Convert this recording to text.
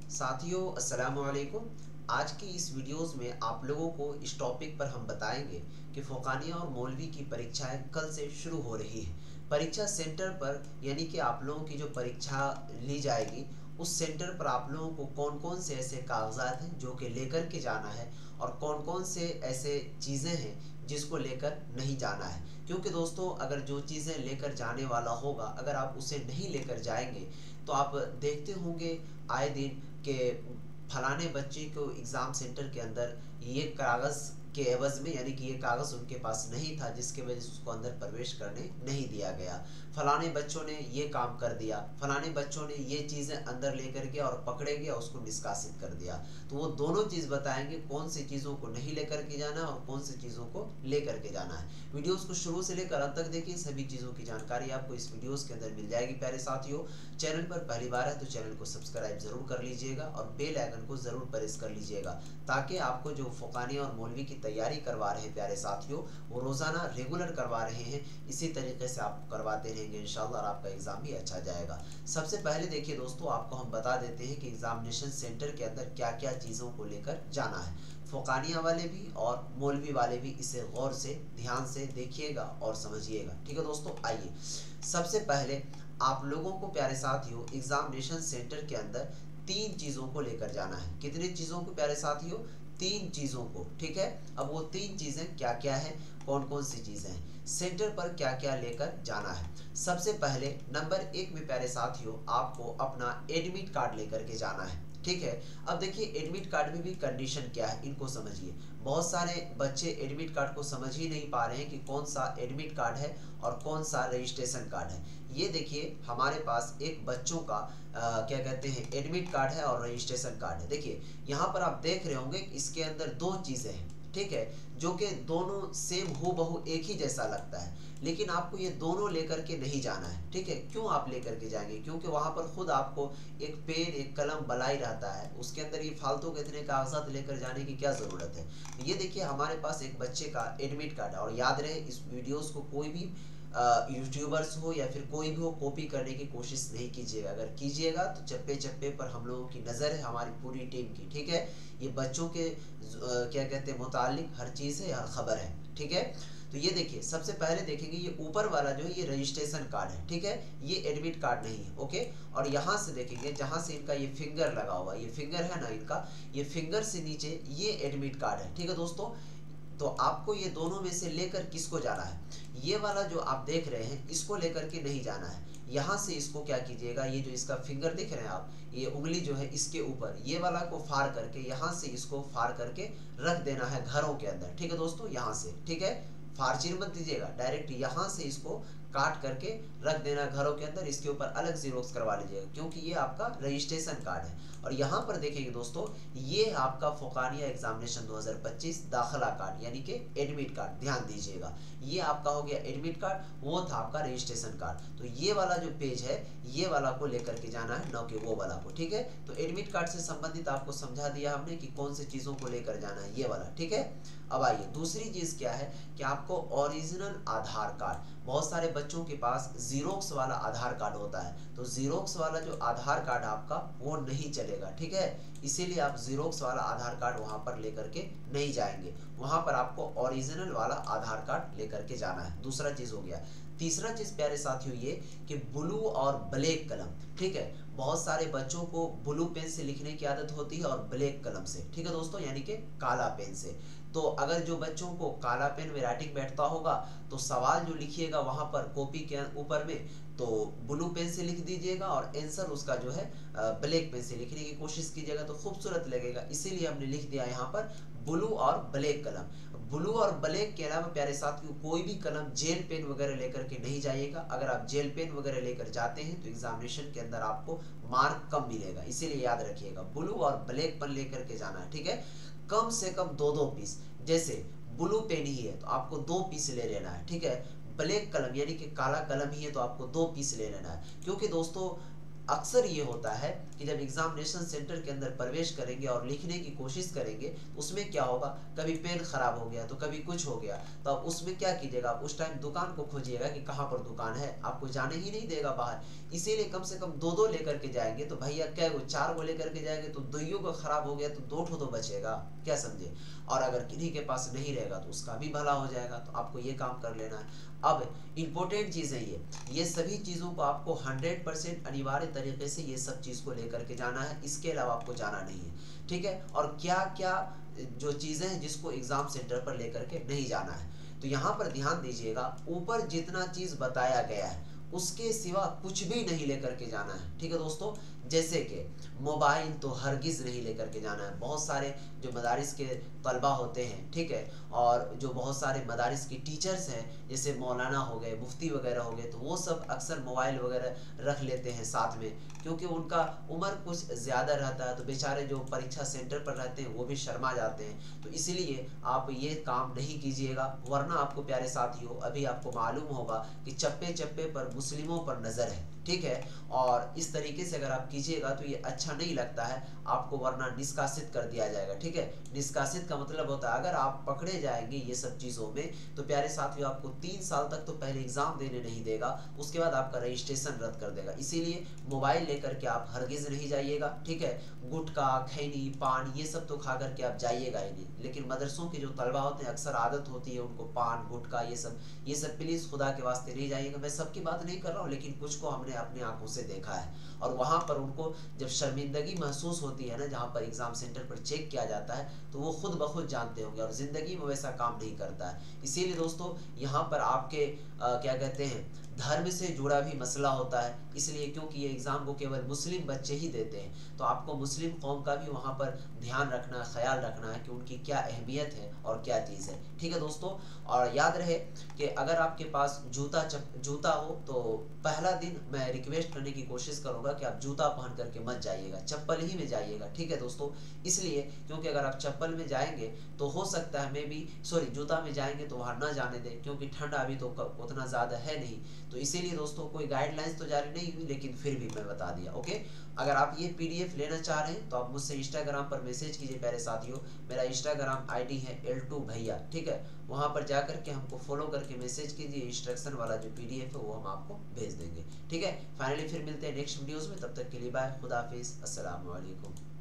साथियों अस्सलाम वालेकुम। आज की इस वीडियोस में आप लोगों को इस टॉपिक पर हम बताएंगे कि फ़ोकानिया और मौलवी की परीक्षाएं कल से शुरू हो रही है। परीक्षा सेंटर पर यानी कि आप लोगों की जो परीक्षा ली जाएगी उस सेंटर पर आप लोगों को कौन कौन से ऐसे कागजात हैं जो कि लेकर के जाना है और कौन कौन से ऐसे चीज़ें हैं जिसको लेकर नहीं जाना है। क्योंकि दोस्तों अगर जो चीज़ें लेकर जाने वाला होगा अगर आप उसे नहीं लेकर जाएंगे तो आप देखते होंगे आए दिन के फलाने बच्चे को एग्ज़ाम सेंटर के अंदर ये कागज़ के एवज़ में यानी कि ये कागज़ उनके पास नहीं था जिसके वजह से उसको अंदर प्रवेश करने नहीं दिया गया। फलाने बच्चों ने ये काम कर दिया, फलाने बच्चों ने ये चीज़ें अंदर लेकर गया और पकड़े गया उसको निष्कासित कर दिया। तो वो दोनों चीज़ बताएंगे कौन सी चीज़ों को नहीं लेकर के जाना है और कौन सी चीज़ों को लेकर के जाना है। वीडियोस को शुरू से लेकर अंत तक देखिए, सभी चीज़ों की जानकारी आपको इस वीडियोस के अंदर मिल जाएगी। प्यारे साथियों, चैनल पर पहली बार है तो चैनल को सब्सक्राइब ज़रूर कर लीजिएगा और बेल आइकन को ज़रूर प्रेस कर लीजिएगा ताकि आपको जो फ़ोकानिया और मौलवी की तैयारी करवा रहे हैं प्यारे साथियों वो रोज़ाना रेगुलर करवा रहे हैं, इसी तरीके से आप करवाते रहेंगे इंशाल्लाह और आपका एग्ज़ाम भी अच्छा जाएगा। सबसे पहले देखिए दोस्तों, आपको हम बता देते हैं कि एग्जामिनेशन सेंटर के अंदर क्या क्या चीज़ों को लेकर जाना है। फ़ोकानिया वाले भी और मौलवी वाले भी इसे गौर से ध्यान से देखिएगा और समझिएगा। ठीक है दोस्तों, आइए सबसे पहले आप लोगों को प्यारे साथियों एग्जामिनेशन सेंटर के अंदर 3 चीज़ों को लेकर जाना है। कितनी चीज़ों को प्यारे साथियों? 3 चीज़ों को। ठीक है, अब वो 3 चीज़ें क्या क्या है, कौन कौन सी चीज़ें हैं, सेंटर पर क्या क्या लेकर जाना है। सबसे पहले नंबर 1 में प्यारे साथियों आपको अपना एडमिट कार्ड लेकर के जाना है। ठीक है, अब देखिए एडमिट कार्ड में भी कंडीशन क्या है इनको समझिए। बहुत सारे बच्चे एडमिट कार्ड को समझ ही नहीं पा रहे हैं कि कौन सा एडमिट कार्ड है और कौन सा रजिस्ट्रेशन कार्ड है। ये देखिए हमारे पास एक बच्चों का क्या कहते हैं एडमिट कार्ड है और रजिस्ट्रेशन कार्ड है। देखिए यहाँ पर आप देख रहे होंगे इसके अंदर 2 चीज़ें हैं। ठीक है, जो कि दोनों सेम हूबहू एक ही जैसा लगता है, लेकिन आपको ये दोनों लेकर के नहीं जाना है। ठीक है, क्यों आप लेकर के जाएंगे? क्योंकि वहाँ पर खुद आपको एक पेन एक कलम बलाई रहता है, उसके अंदर ये फालतू के इतने कागजात लेकर जाने की क्या ज़रूरत है। तो ये देखिए हमारे पास एक बच्चे का एडमिट कार्ड है और याद रहे इस वीडियोज़ को कोई भी यूट्यूबर्स हो या फिर कोई भी हो कॉपी करने की कोशिश नहीं कीजिएगा। अगर कीजिएगा तो चप्पे चप्पे पर हम लोगों की नज़र है, हमारी पूरी टीम की। ठीक है, ये बच्चों के क्या कहते हैं मुतालिक हर चीज़ है, हर खबर है। ठीक है, तो ये देखिए सबसे पहले देखेंगे ये ऊपर वाला जो है ये रजिस्ट्रेशन कार्ड है। ठीक है, ये एडमिट कार्ड नहीं है। ओके, और यहाँ से देखेंगे जहाँ से इनका ये फिंगर लगा हुआ है, ये फिंगर है ना इनका, ये फिंगर से नीचे ये एडमिट कार्ड है। ठीक है दोस्तों, तो आपको ये दोनों में से लेकर किसको जाना है? ये वाला जो आप देख रहे हैं इसको लेकर के नहीं जाना है। यहाँ से इसको क्या कीजिएगा, ये जो इसका फिंगर दिख रहे हैं आप, ये उंगली जो है इसके ऊपर ये वाला को फाड़ करके यहाँ से इसको फाड़ करके रख देना है घरों के अंदर। ठीक है दोस्तों, यहाँ से। ठीक है, फार्चीर मत दीजिएगा, डायरेक्ट यहाँ से इसको काट करके रख देना घरों के अंदर। इसके ऊपर अलग जीरोक्स करवा लीजिएगा क्योंकि ये आपका रजिस्ट्रेशन कार्ड है। और यहाँ पर देखिए दोस्तों, ये आपका फ़ोकानिया एग्जामिनेशन 2025 दाखिला कार्ड यानी कि एडमिट कार्ड, ध्यान दीजिएगा। ये आपका हो गया एडमिट कार्ड, वो था आपका रजिस्ट्रेशन कार्ड। तो ये वाला जो पेज है ये वाला को लेकर के जाना है, न कि वो वाला को। ठीक है, तो एडमिट कार्ड से संबंधित आपको समझा दिया हमने कि कौन सी चीज़ों को लेकर जाना है, ये वाला। ठीक है, अब आइए दूसरी चीज़ क्या है कि आपको ओरिजिनल आधार कार्ड, बहुत सारे बच्चों के पास जीरोक्स वाला आधार कार्ड होता है, तो जीरोक्स वाला जो आधार कार्ड आपका वो नहीं चलेगा। ठीक है, इसीलिए आप जीरोक्स वाला आधार कार्ड वहाँ पर लेकर के नहीं जाएंगे, वहाँ पर आपको ओरिजिनल वाला आधार कार्ड लेकर के जाना है। दूसरा चीज़ हो गया। तीसरा चीज़ प्यारे साथियों ये कि ब्लू और ब्लैक कलम। ठीक है, बहुत सारे बच्चों को ब्लू पेन से लिखने की आदत होती है और ब्लैक कलम से। ठीक है दोस्तों, यानी कि काला पेन से। तो अगर जो बच्चों को काला पेन में राइटिंग बैठता होगा तो सवाल जो लिखिएगा वहाँ पर कॉपी के ऊपर में तो ब्लू पेन से लिख दीजिएगा और आंसर उसका जो है ब्लैक पेन से लिखने की कोशिश कीजिएगा तो खूबसूरत लगेगा। इसीलिए हमने लिख दिया यहाँ पर ब्लू और ब्लैक कलम। ब्लू और ब्लैक के अलावा प्यारे साथियों कोई भी कलम जेल पेन वगैरह लेकर के नहीं जाइएगा। अगर आप जेल पेन वगैरह लेकर जाते हैं तो एग्जामिनेशन के अंदर आपको मार्क कम मिलेगा, इसीलिए याद रखिएगा ब्लू और ब्लैक पेन लेकर के जाना है। ठीक है, कम से कम 2-2 पीस। जैसे ब्लू पेन ही है तो आपको 2 पीस ले लेना है। ठीक है, ब्लैक कलम यानी कि काला कलम ही है तो आपको 2 पीस ले लेना है। क्योंकि दोस्तों अक्सर ये होता है कि जब एग्जामिनेशन सेंटर के अंदर प्रवेश करेंगे और लिखने की कोशिश करेंगे तो उसमें क्या होगा, कभी पेन खराब हो गया तो कभी कुछ हो गया, तो अब उसमें क्या कीजिएगा, आप उस टाइम दुकान को खोजिएगा कि कहाँ पर दुकान है, आपको जाने ही नहीं देगा बाहर। इसीलिए कम से कम दो दो लेकर के जाएंगे, तो भैया क्या वो 4 को लेकर के जाएंगे तो दोइयों को खराब हो गया तो 2 ठो तो बचेगा, क्या समझे। और अगर किन्हीं के पास नहीं रहेगा तो उसका भी भला हो जाएगा, तो आपको ये काम कर लेना है। अब इंपॉर्टेंट चीज़ है ये सभी चीज़ों को आपको 100% अनिवार्य तरीके से ये सब चीज़ को लेकर के जाना है, इसके अलावा आपको जाना नहीं है, ठीक है। और क्या क्या जो चीज़ें हैं जिसको एग्ज़ाम सेंटर पर लेकर के नहीं जाना है, तो यहाँ पर ध्यान दीजिएगा, ऊपर जितना चीज़ बताया गया है उसके सिवा कुछ भी नहीं लेकर के जाना है, ठीक है दोस्तों। जैसे कि मोबाइल तो हरगिज़ नहीं लेकर के जाना है। बहुत सारे जो मदारिस के तलबा होते हैं, ठीक है, और जो बहुत सारे मदारिस के टीचर्स हैं जैसे मौलाना हो गए, मुफ्ती वगैरह हो गए, तो वो सब अक्सर मोबाइल वगैरह रख लेते हैं साथ में, क्योंकि उनका उम्र कुछ ज़्यादा रहता है, तो बेचारे जो परीक्षा सेंटर पर रहते हैं वो भी शर्मा जाते हैं। तो इसलिए आप ये काम नहीं कीजिएगा, वरना आपको प्यारे साथियों अभी आपको मालूम होगा कि चप्पे चप्पे पर मुस्लिमों पर नज़र है, ठीक है। और इस तरीके से अगर आप कीजिएगा तो ये अच्छा नहीं लगता है आपको, वरना निष्कासित कर दिया जाएगा, ठीक है। निष्कासित का मतलब होता है अगर आप पकड़े जाएंगे ये सब चीज़ों में तो प्यारे साथियों आपको 3 साल तक तो पहले एग्जाम देने नहीं देगा, उसके बाद आपका रजिस्ट्रेशन रद्द कर देगा। इसीलिए मोबाइल लेकर के आप हरगिज़ नहीं जाइएगा, ठीक है। गुटखा, खैनी, पान ये सब तो खा करके आप जाइएगा ही नहीं, लेकिन मदरसों के जो तलबा होते हैं अक्सर आदत होती है उनको पान गुटखा ये सब प्लीज़ खुदा के वास्ते नहीं जाइएगा। मैं सबकी बात नहीं कर रहा हूँ, लेकिन कुछ को हमने अपनी आंखों से देखा है, और वहाँ पर उनको जब शर्मिंदगी महसूस होती है ना, जहाँ पर एग्जाम सेंटर पर चेक किया जाता है, तो वो खुद ब खुद जानते होंगे, और ज़िंदगी में वैसा काम नहीं करता है। इसीलिए दोस्तों यहाँ पर आपके क्या कहते हैं धर्म से जुड़ा भी मसला होता है, इसलिए क्योंकि ये एग्ज़ाम को केवल मुस्लिम बच्चे ही देते हैं, तो आपको मुस्लिम कौम का भी वहाँ पर ध्यान रखना, ख्याल रखना है कि उनकी क्या अहमियत है और क्या चीज़ है, ठीक है दोस्तों। और याद रहे कि अगर आपके पास जूता हो तो पहला दिन मैं रिक्वेस्ट करने की कोशिश करूँगा कि आप जूता पहन करके मत जाइएगा, चप्पल ही में जाइएगा, ठीक है दोस्तों। इसलिए क्योंकि अगर आप चप्पल में जाएंगे तो हो सकता है जूता में जाएंगे तो वहाँ ना जाने दें, क्योंकि ठंड अभी तो उतना ज़्यादा है नहीं। तो इसीलिए दोस्तों कोई गाइडलाइंस तो जारी नहीं हुई, लेकिन फिर भी मैं बता दिया, ओके। अगर आप ये PDF लेना चाह रहे हैं तो आप मुझसे इंस्टाग्राम पर मैसेज कीजिए प्यारे साथियों। मेरा इंस्टाग्राम ID है L2 भैया, ठीक है। वहाँ पर जा करके हमको फॉलो करके मैसेज कीजिए, इंस्ट्रक्शन वाला जो PDF है वो हम आपको भेज देंगे, ठीक है। फाइनली फिर मिलते हैं नेक्स्ट वीडियोज़ में, तब तक के लिए बाय, खुदा हाफिज़, अस्सलाम वालेकुम।